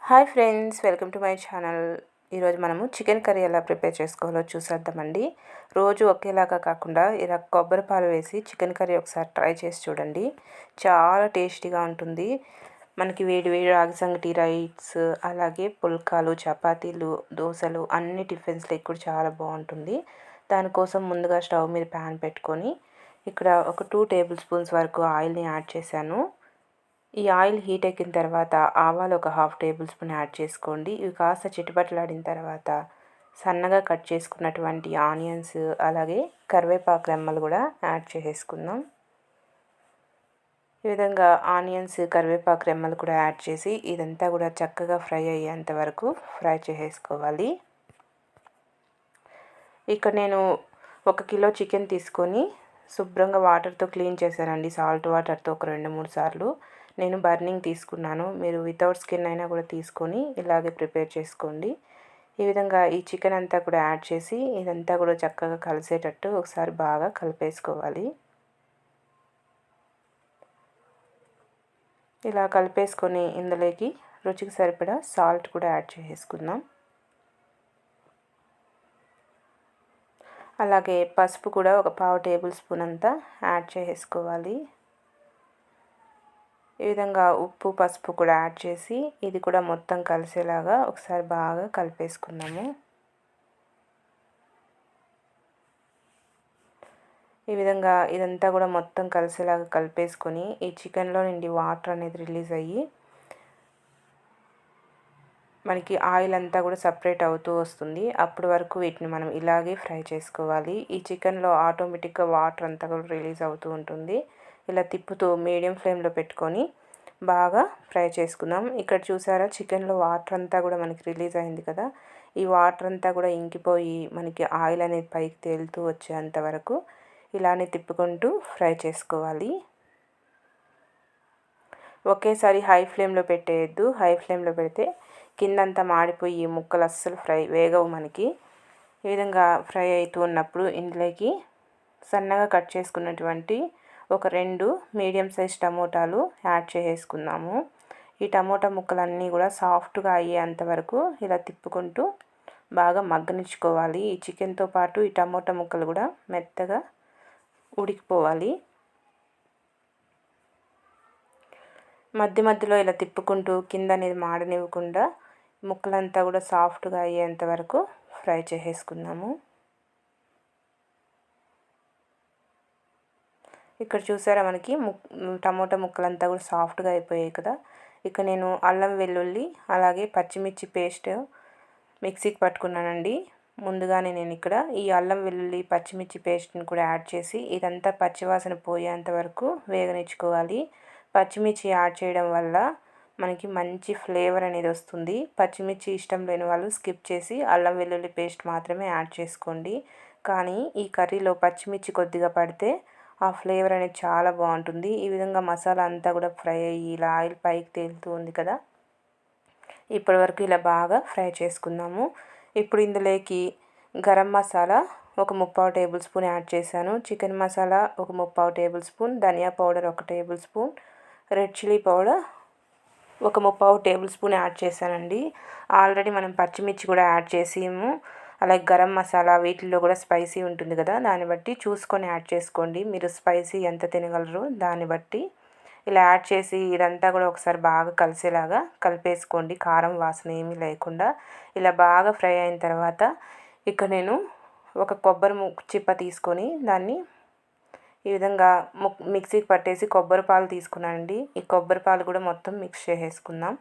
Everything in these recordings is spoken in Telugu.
Hi friends, welcome to my channel. ఈరోజు మనము చికెన్ కర్రీ ఎలా ప్రిపేర్ చేసుకోవాలో చూసేద్దామండి. రోజు ఒకేలాగా కాకుండా ఇలా కొబ్బరి పాలు వేసి చికెన్ కర్రీ ఒకసారి ట్రై చేసి చూడండి. చాలా టేస్టీగా ఉంటుంది. మనకి వేడి వేడి రాగి సంగటి, రైస్, అలాగే పుల్కాలు, చపాతీలు, దోశలు అన్ని టిఫిన్స్లో కూడా చాలా బాగుంటుంది. దానికోసం ముందుగా స్టవ్ మీద ప్యాన్ పెట్టుకొని ఇక్కడ ఒక 2 టేబుల్ స్పూన్స్ వరకు ఆయిల్ని యాడ్ చేశాను. ఈ ఆయిల్ హీట్ ఎక్కిన తర్వాత ఆవాలు ఒక 1/2 టేబుల్ స్పూన్ యాడ్ చేసుకోండి. ఇవి కాస్త చిటపటలాడిన తర్వాత సన్నగా కట్ చేసుకున్నటువంటి ఆనియన్స్, అలాగే కరివేపాకు రెమ్మలు కూడా యాడ్ చేసేసుకుందాం. ఈ విధంగా ఆనియన్స్, కరివేపాకు రెమ్మలు కూడా యాడ్ చేసి ఇదంతా కూడా చక్కగా ఫ్రై అయ్యేంత వరకు ఫ్రై చేసేసుకోవాలి. ఇక్కడ నేను 1 కిలో చికెన్ తీసుకొని శుభ్రంగా వాటర్తో క్లీన్ చేశానండి. సాల్ట్ వాటర్తో ఒక 2-3 సార్లు. నేను బర్నింగ్ తీసుకున్నాను. మీరు వితౌట్ స్కిన్ అయినా కూడా తీసుకొని ఇలాగే ప్రిపేర్ చేసుకోండి. ఈ విధంగా ఈ చికెన్ అంతా కూడా యాడ్ చేసి ఇదంతా కూడా చక్కగా కలిసేటట్టు ఒకసారి బాగా కలిపేసుకోవాలి. ఇలా కలిపేసుకొని ఇందులోకి రుచికి సరిపడా సాల్ట్ కూడా యాడ్ చేసేసుకుందాం. అలాగే పసుపు కూడా ఒక 1/2 టేబుల్ స్పూన్ అంతా యాడ్ చేసేసుకోవాలి. ఈ విధంగా ఉప్పు, పసుపు కూడా యాడ్ చేసి ఇది కూడా మొత్తం కలిసేలాగా ఒకసారి బాగా కలిపేసుకుందాము. ఈ విధంగా ఇదంతా కూడా మొత్తం కలిసేలాగా కలిపేసుకొని ఈ చికెన్లో నుండి వాటర్ అనేది రిలీజ్ అయ్యి మనకి ఆయిల్ అంతా కూడా సపరేట్ అవుతూ వస్తుంది. అప్పటి వరకు వీటిని మనం ఇలాగే ఫ్రై చేసుకోవాలి. ఈ చికెన్లో ఆటోమేటిక్గా వాటర్ అంతా కూడా రిలీజ్ అవుతూ ఉంటుంది. ఇలా తిప్పుతూ మీడియం ఫ్లేమ్లో పెట్టుకొని బాగా ఫ్రై చేసుకుందాం. ఇక్కడ చూసారా, చికెన్లో వాటర్ అంతా కూడా మనకి రిలీజ్ అయింది కదా. ఈ వాటర్ అంతా కూడా ఇంకిపోయి మనకి ఆయిల్ అనేది పైకి తేలుతూ వచ్చేంత వరకు ఇలానే తిప్పుకుంటూ ఫ్రై చేసుకోవాలి. ఒకేసారి హై ఫ్లేమ్లో పెట్టేయద్దు. హై ఫ్లేమ్లో పెడితే కిందంతా మాడిపోయి ముక్కలు అస్సలు వేగవు మనకి. ఈ విధంగా ఫ్రై అవుతూ ఉన్నప్పుడు ఇందులోకి సన్నగా కట్ చేసుకున్నటువంటి ఒక 2 మీడియం సైజ్ టమోటాలు యాడ్ చేసేసుకుందాము. ఈ టమోటా ముక్కలన్నీ కూడా సాఫ్ట్గా అయ్యేంత వరకు ఇలా తిప్పుకుంటూ బాగా మగ్గనిచ్చుకోవాలి. ఈ చికెన్తో పాటు ఈ టమోటా ముక్కలు కూడా మెత్తగా ఉడికిపోవాలి. మధ్య మధ్యలో ఇలా తిప్పుకుంటూ కింద అనేది మాడనివ్వకుండా ముక్కలంతా కూడా సాఫ్ట్గా అయ్యేంత వరకు ఫ్రై చేసేసుకుందాము. ఇక్కడ చూసారా, మనకి టమోటా ముక్కలంతా కూడా సాఫ్ట్గా అయిపోయాయి కదా. ఇక నేను అల్లం వెల్లుల్లి అలాగే పచ్చిమిర్చి పేస్ట్ మిక్సీకి పట్టుకున్నానండి. ముందుగానే నేను ఇక్కడ ఈ అల్లం వెల్లుల్లి పచ్చిమిర్చి పేస్ట్ని కూడా యాడ్ చేసి ఇదంతా పచ్చివాసన పోయేంత వరకు వేగనిచ్చుకోవాలి. పచ్చిమిర్చి యాడ్ చేయడం వల్ల మనకి మంచి ఫ్లేవర్ అనేది వస్తుంది. పచ్చిమిర్చి ఇష్టం లేని వాళ్ళు స్కిప్ చేసి అల్లం వెల్లుల్లి పేస్ట్ మాత్రమే యాడ్ చేసుకోండి. కానీ ఈ కర్రీలో పచ్చిమిర్చి కొద్దిగా పడితే ఆ ఫ్లేవర్ అనేది చాలా బాగుంటుంది. ఈ విధంగా మసాలా అంతా కూడా ఫ్రై అయ్యి ఇలా ఆయిల్ పైకి తేలుతూ ఉంది కదా. ఇప్పటి వరకు ఇలా బాగా ఫ్రై చేసుకుందాము. ఇప్పుడు ఇందులోకి గరం మసాలా ఒక 3/4 టేబుల్ స్పూన్ యాడ్ చేశాను. చికెన్ మసాలా ఒక 3/4 టేబుల్ స్పూన్, ధనియా powder 1 tablespoon, red chilli powder ఒక 3/4 టేబుల్ స్పూన్ యాడ్ చేశానండి. ఆల్రెడీ మనం పచ్చిమిర్చి కూడా యాడ్ చేసాము. అలాగే గరం మసాలా వీటిల్లో కూడా స్పైసీ ఉంటుంది కదా, దాన్ని బట్టి చూసుకొని యాడ్ చేసుకోండి. మీరు స్పైసీ ఎంత తినగలరో దాన్ని బట్టి ఇలా యాడ్ చేసి ఇదంతా కూడా ఒకసారి బాగా కలిసేలాగా కలిపేసుకోండి. కారం వాసన ఏమీ లేకుండా ఇలా బాగా ఫ్రై అయిన తర్వాత ఇక్కడ నేను ఒక కొబ్బరి చిప్ప తీసుకొని దాన్ని ఈ విధంగా మిక్సీకి పట్టేసి కొబ్బరి పాలు తీసుకున్నానండి. ఈ కొబ్బరి పాలు కూడా మొత్తం మిక్స్ చేసేసుకుందాం.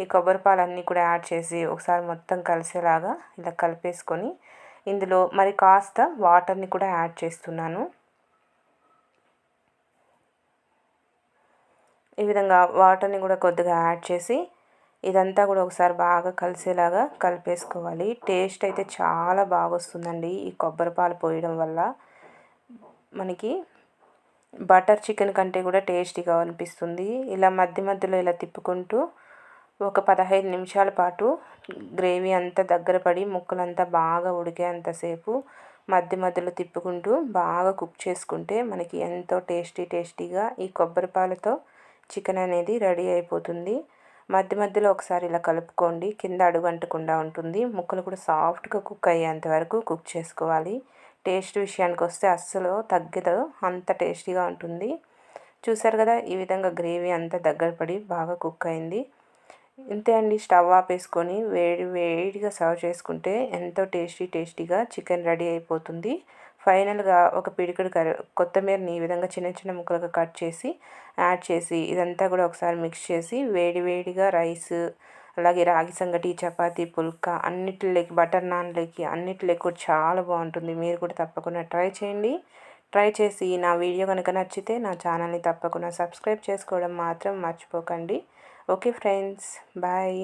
ఈ కొబ్బరి పాలన్నీ కూడా యాడ్ చేసి ఒకసారి మొత్తం కలిసేలాగా ఇలా కలిపేసుకొని ఇందులో మరి కాస్త వాటర్ని కూడా యాడ్ చేస్తున్నాను. ఈ విధంగా వాటర్ని కూడా కొద్దిగా యాడ్ చేసి ఇదంతా కూడా ఒకసారి బాగా కలిసేలాగా కలిపేసుకోవాలి. టేస్ట్ అయితే చాలా బాగా వస్తుందండి ఈ కొబ్బరి పాలు పోయడం వల్ల. మనకి బటర్ చికెన్ కంటే కూడా టేస్టీగా అనిపిస్తుంది. ఇలా మధ్య మధ్యలో ఇలా తిప్పుకుంటూ ఒక 15 నిమిషాల పాటు గ్రేవీ అంతా దగ్గర పడి ముక్కలంతా బాగా ఉడికేంతసేపు మధ్య మధ్యలో తిప్పుకుంటూ బాగా కుక్ చేసుకుంటే మనకి ఎంతో టేస్టీగా ఈ కొబ్బరి పాలతో చికెన్ అనేది రెడీ అయిపోతుంది. మధ్య మధ్యలో ఒకసారి ఇలా కలుపుకోండి, కింద అడుగంటకుండా ఉంటుంది. ముక్కలు కూడా సాఫ్ట్గా కుక్ అయ్యేంత వరకు కుక్ చేసుకోవాలి. టేస్ట్ విషయానికి వస్తే అస్సలు తగ్గదు, అంత టేస్టీగా ఉంటుంది. చూసారు కదా, ఈ విధంగా గ్రేవీ అంతా దగ్గర పడి బాగా కుక్ అయింది. ఇంతే అండి, స్టవ్ ఆపేసుకొని వేడి వేడిగా సర్వ్ చేసుకుంటే ఎంతో టేస్టీగా చికెన్ రెడీ అయిపోతుంది. ఫైనల్గా ఒక పిడికెడు కొత్తిమీరని ఈ విధంగా చిన్న చిన్న ముక్కలుగా కట్ చేసి యాడ్ చేసి ఇదంతా కూడా ఒకసారి మిక్స్ చేసి వేడి వేడిగా రైస్, అలాగే రాగి సంగటి, చపాతీ, పుల్కా అన్నిటిలోకి, బటర్ నాన్లోకి అన్నిటిలోకి కూడా చాలా బాగుంటుంది. మీరు కూడా తప్పకుండా ట్రై చేయండి. ట్రై చేసి నా వీడియో కనుక నచ్చితే నా ఛానల్ని తప్పకుండా సబ్స్క్రైబ్ చేసుకోవడం మాత్రం మర్చిపోకండి. Okay friends, bye.